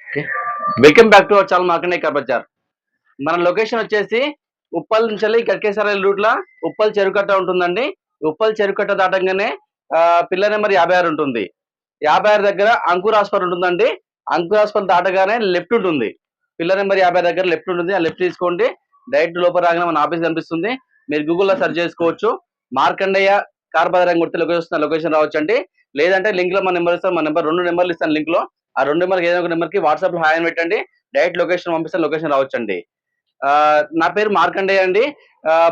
Okay. Welcome back to our channel Markande car bazaar. మన location వచ్చేసి ఉప్పల్ నుంచి గట్కేసరాయల రూట్ లో ఉప్పల్ చెరుకట్ట ఉంటుందండి. ఉప్పల్ చెరుకట్ట దాటంగానే పిల్లర్ నెంబర్ 56 ఉంటుంది. 56 దగ్గర అంకుర్ హాస్పిటల్ ఉంటుందండి. అంకుర్ హాస్పిటల్ దాటగానే లెఫ్ట్ ఉంటుంది. పిల్లర్ నెంబర్ 50 దగ్గర లెఫ్ట్ ఉంటుంది. ఆ లెఫ్ట్ తీసుకోండి. డైరెక్ట్ లోపల రాగానే మన ఆఫీస్ కనిపిస్తుంది. మీరు గూగుల్లో సెర్చ్ చేసుకోవచ్చు. మార్కండేయ కార్ బజార్ అని కొడితే లొకేషన్ రావచ్చండి. లేదంటే లింక్ లో మన నెంబర్ ఇస్తాను. మన నెంబర్ 2 నెంబర్లు ఇస్తాను లింక్ లో. ఆ 2 నెంబర్కి ఏదో ఒక నెంబర్కి వాట్సాప్ లో హాయ్ అని పెట్టండి. డైరెక్ట్ లొకేషన్ పంపిస్తే లొకేషన్ రావచ్చండి. నా పేరు మార్కండేయ అండి.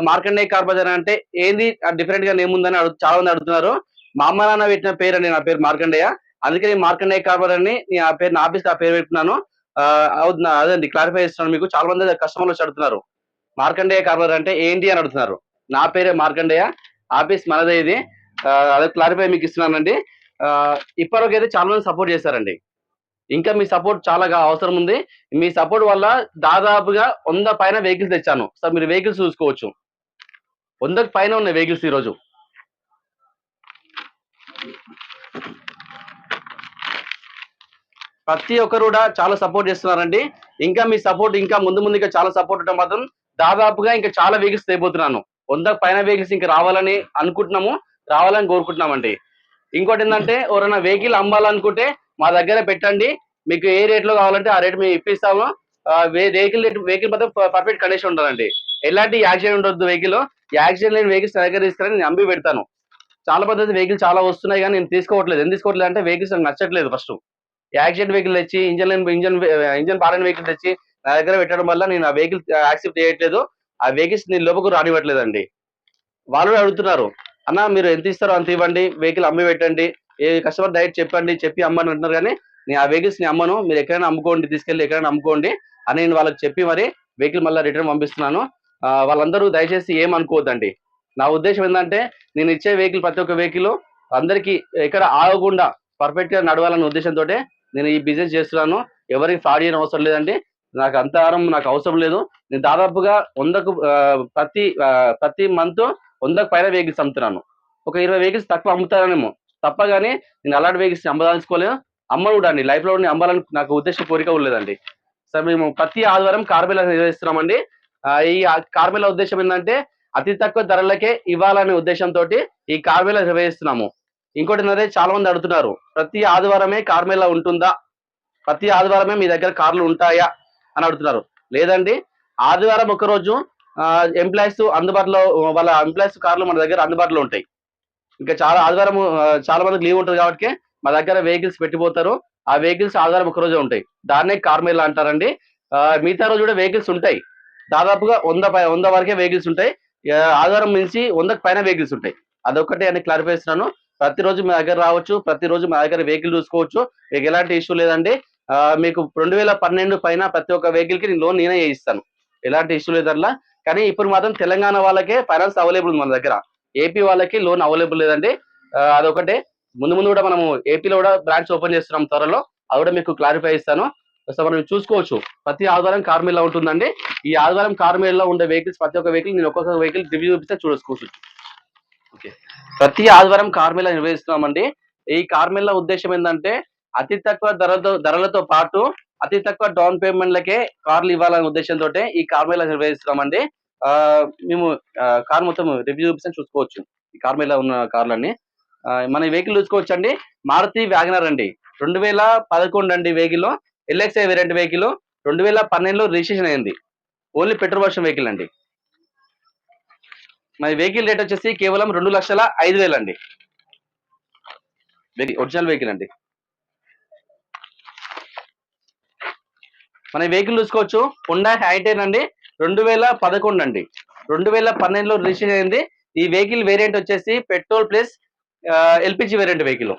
మార్కండేయ కార్ బజార్ అంటే ఏంది డిఫరెంట్ గా ఏముందని చాలా మంది అడుగుతున్నారు. మా అమ్మ నాన్న పెట్టిన పేరు అండి నా పేరు మార్కండేయ. అందుకే నేను మార్కండేయ కార్ బజార్ అని ఆ పేరు నా ఆఫీస్ ఆ పేరు పెట్టుకున్నాను. అదండి క్లారిఫై చేస్తున్నాను మీకు. చాలా మంది కస్టమర్లు వచ్చి అడుగుతున్నారు మార్కండేయ కార్ బజార్ అంటే ఏంటి అని అడుగుతున్నారు. నా పేరే మార్కండేయ, ఆఫీస్ మనదే ఇది. అదే క్లారిఫై మీకు ఇస్తున్నానండి. ఇప్పటివరకు అయితే చాలా మంది సపోర్ట్ చేశారండి. ఇంకా మీ సపోర్ట్ చాలా అవసరం ఉంది. మీ సపోర్ట్ వల్ల దాదాపుగా 100 పైన వెహికల్స్ తెచ్చాను. సార్ మీరు వెహికల్స్ చూసుకోవచ్చు. 100కి పైన ఉన్నాయి వెహికల్స్ ఈరోజు. ప్రతి ఒక్కరు కూడా చాలా సపోర్ట్ చేస్తున్నారండి. ఇంకా మీ సపోర్ట్ ఇంకా ముందు ఇంకా చాలా సపోర్ట్ ఉంటే మాత్రం దాదాపుగా ఇంకా చాలా వెహికల్స్ తేబోతున్నాను. 100 పైన వెహికల్స్ ఇంకా రావాలని అనుకుంటున్నాము, రావాలని కోరుకుంటున్నామండి. ఇంకోటి ఏంటంటే ఎవరైనా వెహికల్ అమ్మాలనుకుంటే మా దగ్గర పెట్టండి. మీకు ఏ రేట్లో కావాలంటే ఆ రేట్ మేము ఇప్పిస్తాము. వెహికల్ మాత్రం పర్ఫెక్ట్ కండిషన్ ఉంటుందండి. ఎలాంటి యాక్సిడెంట్ ఉండొద్దు వెహికల్. యాక్సిడెంట్ లేని వెహికల్స్ నా దగ్గర తీసుకుని నేను అమ్మి పెడతాను. చాలా పద్ధతి వెహికల్ చాలా వస్తున్నాయి కానీ నేను తీసుకోవట్లేదు. ఎందుకు తీసుకోవట్లేదు అంటే వెహికల్స్ నాకు నచ్చట్లేదు. ఫస్ట్ యాక్సిడెంట్ వెహికల్ తెచ్చి ఇంజన్ పాడైన వెహికల్ తెచ్చి నా దగ్గర పెట్టడం వల్ల నేను ఆ వెహికల్ యాక్సెప్ట్ చేయట్లేదు. ఆ వెహికల్స్ నేను లోపలకు రానివ్వట్లేదండి. వాళ్ళు అడుగుతున్నారు, అన్న మీరు ఎంత ఇస్తారో అంత ఇవ్వండి, వెహికల్ అమ్మి పెట్టండి, ఏ కస్టమర్ డైరెక్ట్ చెప్పి అమ్మని అంటున్నారు. కానీ నేను ఆ వెహికల్స్ ని అమ్మను. మీరు ఎక్కడైనా అమ్ముకోండి, తీసుకెళ్ళి ఎక్కడైనా అమ్ముకోండి అని నేను వాళ్ళకి చెప్పి మరి వెహికల్ మళ్ళీ రిటర్న్ పంపిస్తున్నాను. వాళ్ళందరూ దయచేసి ఏమనుకోవద్దండి. నా ఉద్దేశం ఏంటంటే నేను ఇచ్చే వెహికల్ ప్రతి ఒక్క వెహికల్ అందరికీ ఎక్కడ ఆగకుండా పర్ఫెక్ట్ గా నడవాలనే ఉద్దేశంతో నేను ఈ బిజినెస్ చేస్తున్నాను. ఎవరికి ఫ్రాడ్ చేయడం అవసరం లేదండి. నాకు అంతగానం నాకు అవసరం లేదు. నేను దాదాపుగా 100కు ప్రతి మంత్ 100కు పైన వెహికల్స్ అమ్ముతున్నాను. ఒక 20 వెహికల్స్ తక్కువ అమ్ముతానేమో తప్ప కానీ నేను అలాంటి వెహికల్స్ అమ్మదలుచుకోలేదు. అమ్మను కూడా అండి. లైఫ్ లో అమ్మాలని నాకు ఉద్దేశం కోరిక ఉండలేదండి. సార్ మేము ప్రతి ఆదివారం కార్మేళా నిర్వహిస్తున్నామండి. ఈ కార్మేళా ఉద్దేశం ఏంటంటే అతి తక్కువ ధరలకే ఇవ్వాలనే ఉద్దేశంతో ఈ కార్మేళా నిర్వహిస్తున్నాము. ఇంకోటి ఏంటంటే చాలా మంది అడుగుతున్నారు, ప్రతి ఆదివారమే కార్మేళా ఉంటుందా, ప్రతి ఆదివారమే మీ దగ్గర కార్లు ఉంటాయా అని అడుగుతున్నారు. లేదండి, ఆదివారం ఒకరోజు ఎంప్లాయీస్ అందుబాటులో వాళ్ళ ఎంప్లాయీస్ కార్లు మన దగ్గర అందుబాటులో ఉంటాయి. ఇంకా ఆదివారం చాలా మందికి లీవ్ ఉంటుంది కాబట్టి మా దగ్గర వెహికల్స్ పెట్టిపోతారు. ఆ వెహికల్స్ ఆదివారం ఒక రోజే ఉంటాయి. దాన్నే కార్మేళా అంటారండి. మిగతా రోజు కూడా వెహికల్స్ ఉంటాయి. దాదాపుగా 100 వరకే వెహికల్స్ ఉంటాయి. ఆదివారం నుంచి 100కి పైన వెహికల్స్ ఉంటాయి. అదొక్కటే అని క్లారిఫై ఇస్తున్నాను. ప్రతిరోజు మా దగ్గర రావచ్చు, ప్రతిరోజు మా దగ్గర వెహికల్ చూసుకోవచ్చు. మీకు ఎలాంటి ఇష్యూ లేదండి. మీకు 2012 పైన ప్రతి ఒక్క వెహికల్ కి లోన్ నేనే చేయిస్తాను. ఎలాంటి ఇష్యూ లేదు అట్లా. కానీ ఇప్పుడు మాత్రం తెలంగాణ వాళ్ళకే ఫైనాన్స్ అవైలబుల్ ఉంది మన దగ్గర. ఏపీ వాళ్ళకి లోన్ అవైలబుల్ లేదండి. అదొకటే. ముందు కూడా మనము ఏపీలో కూడా బ్రాంచ్ ఓపెన్ చేస్తున్నాం త్వరలో. అది కూడా మీకు క్లారిఫై ఇస్తాను. సో మనం చూసుకోవచ్చు. ప్రతి ఆదివారం కార్మేళా ఉంటుందండి. ఈ ఆదివారం కార్మేళాలో ఉండే వెహికల్స్ ప్రతి ఒక్క వెహికల్ నేను ఒక్కొక్క వెహికల్ రివ్యూ చూపిస్తే చూసుకోవచ్చు. ఓకే. ప్రతి ఆదివారం కార్మేళా నిర్వహిస్తున్నామండి. ఈ కార్మేళా ఉద్దేశం ఏంటంటే అతి తక్కువ ధరలతో పాటు అతి తక్కువ డౌన్ పేమెంట్లకే కార్లు ఇవ్వాలనే ఉద్దేశంతో ఈ కార్మేళా నిర్వహిస్తున్నామండి. మేము కార్ మొత్తం రివ్యూ చూపిస్తే చూసుకోవచ్చు. ఈ కార్మేళా ఉన్న కార్లన్నీ మన వెహికల్ చూసుకోవచ్చు అండి. మారుతి వ్యాగనర్ అండి. 2011 అండి వెహికల్. LXI variant vehicle. 2012లో రిజిస్ట్రేషన్ అయింది. ఓన్లీ పెట్రోల్ వర్షన్ వెహికల్ అండి. మన వెహికల్ రేట్ వచ్చేసి కేవలం 2,05,000 అండి. ఒరిజినల్ వెహికల్ అండి. మన వెహికల్ చూసుకోవచ్చు. హుండా హైటైన్ అండి. 2011 అండి. 2012లో రిజిస్ట్రేషన్ అయింది. ఈ వెహికల్ వేరియంట్ వచ్చేసి petrol plus LPG variant vehicle.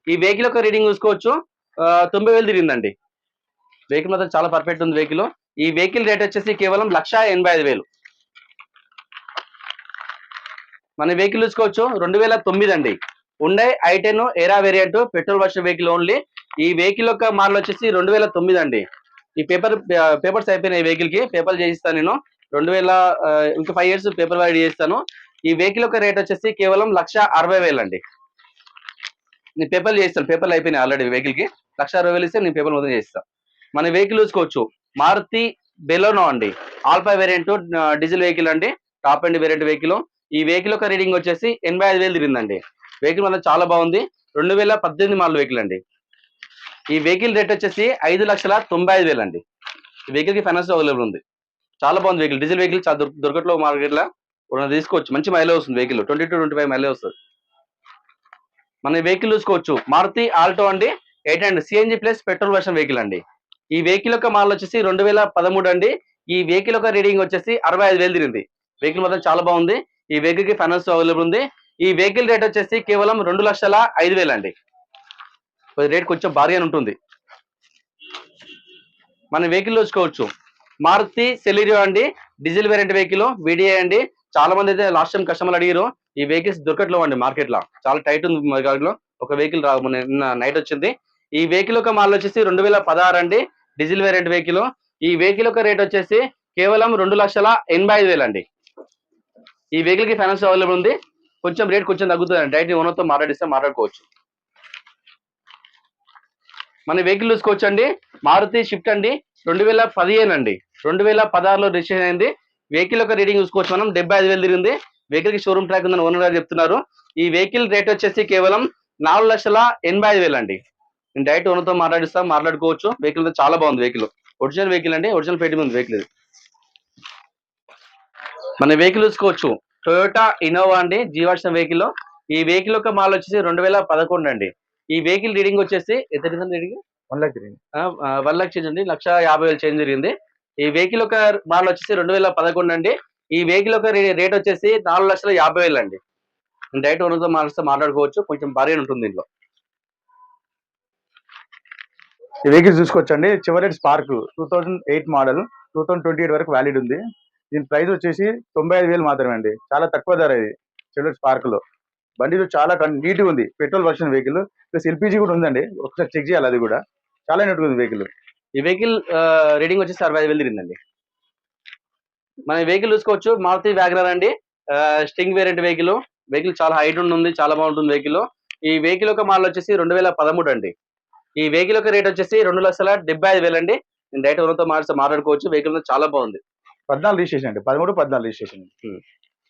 ఈ వెహికల్ యొక్క రీడింగ్ చూసుకోవచ్చు. 90,000 తిరిగిందండి. వెహికల్ మాత్రం చాలా పర్ఫెక్ట్ ఉంది వెహికల్. ఈ వెహికల్ రేట్ వచ్చేసి కేవలం 1,85,000. మన వెహికల్ చూసుకోవచ్చు. 2009 అండి. హుండై ఐ10 ఎరా variant petrol version vehicle only. ఈ వెహికల్ యొక్క మోడల్ వచ్చేసి 2009 అండి. ఈ పేపర్స్ అయిపోయినాయి. వెహికల్ కి పేపర్లు చేయిస్తాను నేను. 2000 ఇంకా 5 years పేపర్ వైడ్ చేస్తాను. ఈ వెహికల్ యొక్క రేట్ వచ్చేసి కేవలం 1,60,000 అండి. నేను పేపర్లు చేస్తాను. పేపర్లు అయిపోయినాయి ఆల్రెడీ. వెహికల్ కి 1,60,000 ఇస్తే నేను పేపర్ మొత్తం చేయిస్తాను. మన వెహికల్ చూసుకోవచ్చు, మారుతి బెలోనో అండి, ఆల్ఫా వేరియంట్ డీజిల్ వెహికల్ అండి, టాప్ అండ్ వేరియంట్ వెహికల్. ఈ వెహికల్ యొక్క రీడింగ్ వచ్చేసి 85,000 తిరిగిందండి. వెహికల్ మాత్రం చాలా బాగుంది. 2018 మోడల్ వెహికల్ అండి. ఈ వెహికల్ రేట్ వచ్చేసి 5,95,000 అండి. ఈ వెహికల్ కి ఫైనాన్స్ అవైలబుల్ ఉంది. చాలా బాగుంది వెహికల్. డీజిల్ వెహికల్ చాలా దొరకట్లో మార్కెట్ లో తీసుకోవచ్చు. మంచి మైలేజ్ వస్తుంది వెహికల్, 20-25 మైలేజ్ వస్తుంది. మన వెహికల్ చూసుకోవచ్చు, మారుతి ఆల్టో అండి, 800 CNG plus petrol version vehicle అండి. ఈ వెహికల్ యొక్క మోడల్ వచ్చేసి 2013 అండి. ఈ వెహికల్ యొక్క రీడింగ్ వచ్చేసి 65,000 తిరిగింది. వెహికల్ మాత్రం చాలా బాగుంది. ఈ వెహికల్ కి ఫైనాన్స్ అవైలబుల్ ఉంది. ఈ వెహికల్ రేట్ వచ్చేసి కేవలం 2,05,000 అండి. రేట్ కొంచెం భారీగానే ఉంటుంది. మన వెహికల్ చూసుకోవచ్చు, మారుతి సెలీరియో అండి, డీజిల్ వేరియంట్ వెహికల్, వీడియో అండి. చాలా మంది అయితే లాస్ట్ టైం కస్టమర్లు అడిగారు. ఈ వెహికల్స్ దొరకట్లేవు అండి మార్కెట్ లో, చాలా టైట్ ఉంది మార్కెట్ లో. ఒక వెహికల్ నిన్న నైట్ వచ్చింది. ఈ వెహికల్ యొక్క మోడల్ వచ్చేసి 2016 అండి, డీజిల్ వేరియంట్ వెహికల్. ఈ వెహికల్ యొక్క రేట్ వచ్చేసి కేవలం 2,85,000 అండి. ఈ వెహికల్ కి ఫైనాన్స్ అవైలబుల్ ఉంది. కొంచెం రేట్ కొంచెం తగ్గుతుంది. డైరెక్ట్ ఓనర్ తో మాట్లాడుకోవచ్చు. మన వెహికల్ చూసుకోవచ్చు అండి, మారుతి షిఫ్ట్ అండి, 2015 అండి, 2016లో రిజిస్ట్రేషన్ అయింది. వెహికల్ యొక్క రీడింగ్ చూసుకోవచ్చు మనం, 75,000 తిరిగింది. వెహికల్ కి షోరూమ్ ట్రాక్ ఉందని ఓనర్ గారు చెప్తున్నారు. ఈ వెహికల్ రేట్ వచ్చేసి కేవలం 4,85,000 అండి. నేను డైరెక్ట్ ఓనర్ తో మాట్లాడుకోవచ్చు. వెహికల్ చాలా బాగుంది. వెహికల్ ఒరిజినల్ వెహికల్ అండి, ఒరిజినల్ పెయింటింగ్ ఉంది వెహికల్. మన వెహికల్ చూసుకోవచ్చు, టొయోటా ఇన్నోవా అండి, జీవాక్షన్ వెహికల్. ఈ వెహికల్ యొక్క మోడల్ వచ్చేసి 2011 అండి. ఈ వెహికల్ రీడింగ్ వచ్చేసి ఎంత రీడింగ్ 1,00,000 చేంజ్ అండి, 1,50,000 చేంజ్ జరిగింది. ఈ వెహికల్ యొక్క మోడల్ వచ్చేసి 2011 అండి. ఈ వెహికల్ యొక్క రేట్ వచ్చేసి 4,50,000 అండి. డైరెక్ట్ ఓనర్తో మాట్లాడుకోవచ్చు. కొంచెం భారీ ఉంటుంది దీంట్లో. ఈ వెహికల్ చూసుకోవచ్చండి, చివరెట్ స్పార్క్ 2008 మోడల్, 2028 వరకు వ్యాలిడ్ ఉంది. దీని ప్రైస్ వచ్చేసి 95,000 మాత్రమే అండి. చాలా తక్కువ ధర ఇది చివరెట్ స్పార్క్ లో. బండి చాలా నీట్ గా ఉంది, petrol version vehicle plus LPG కూడా ఉందండి. ఒకసారి చెక్ చేయాలి, అది కూడా చాలా నీట్ గా ఉంది వెహికల్. ఈ వెహికల్ రీడింగ్ వచ్చేసి 65,000 తిరిగిందండి. మన వెహికల్ చూసుకోవచ్చు, మారుతి వ్యాగనర్ అండి, స్టింగ్ వేరియంట్ వెహికల్. వెహికల్ చాలా హైట్ ఉంది, చాలా బాగుంటుంది వెహికల్. ఈ వెహికల్ యొక్క మోడల్ వచ్చేసి 2013 అండి. ఈ వెహికల్ యొక్క రేట్ వచ్చేసి 2,75,000 అండి. నేను డైరెక్ట్ ఓనర్తో మాట్లాడుకోవచ్చు. వెహికల్ చాలా బాగుంది. 14 రిజిస్ట్రేషన్ అండి, 13-14 రిజిస్ట్రేషన్.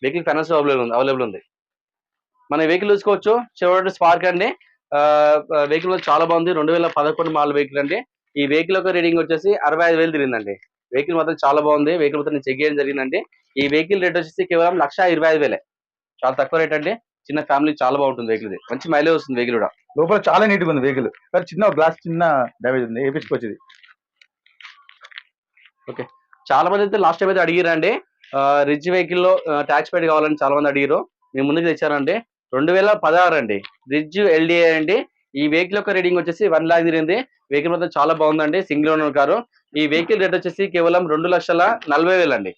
వెహికల్ ఫైనాన్స్ అవైలబుల్ ఉంది. మన వెహికల్ చూసుకోవచ్చు, చివరి స్పార్క్ అండి. వెహికల్ చాలా బాగుంది, 2011 మోడల్ వెహికల్ అండి. ఈ వెహికల్ యొక్క రీడింగ్ వచ్చేసి 65,000 తిరిగిందండి. వెహికల్ మాత్రం చాలా బాగుంది. వెహికల్ మొత్తం నేను చెక్ చేయడం జరిగిందండి. ఈ వెహికల్ రేట్ వచ్చేసి కేవలం 1,25,000. చాలా తక్కువ రేట్ అండి. చిన్న ఫ్యామిలీ చాలా బాగుంటుంది వెహికల్. మంచి మైలేజ్ వస్తుంది వెహికల్ కూడా. లోపల చాలా నీట్ గా ఉంది వెహికల్. చిన్న గ్లాస్ చిన్న డ్యామేజ్ ఉంది, వేపించుకోవచ్చు. ఓకే, చాలా మంది అయితే లాస్ట్ టైం అయితే అడిగిరండి, రిచ్ వెహికల్ లో ట్యాక్స్ పేడ్ కావాలని చాలా మంది అడిగారు. మేము ముందుకు తెచ్చారండి. 2016 అండి, రిజ్ ఎల్డిఏ అండి. ఈ వెహికల్ యొక్క రీడింగ్ వచ్చేసి 1,00,000 తిరిగింది. వెహికల్ మొత్తం చాలా బాగుందండి, సింగిల్ ఓనర్ కారు. ఈ వెహికల్ రేట్ వచ్చేసి కేవలం 2,40,000 అండి.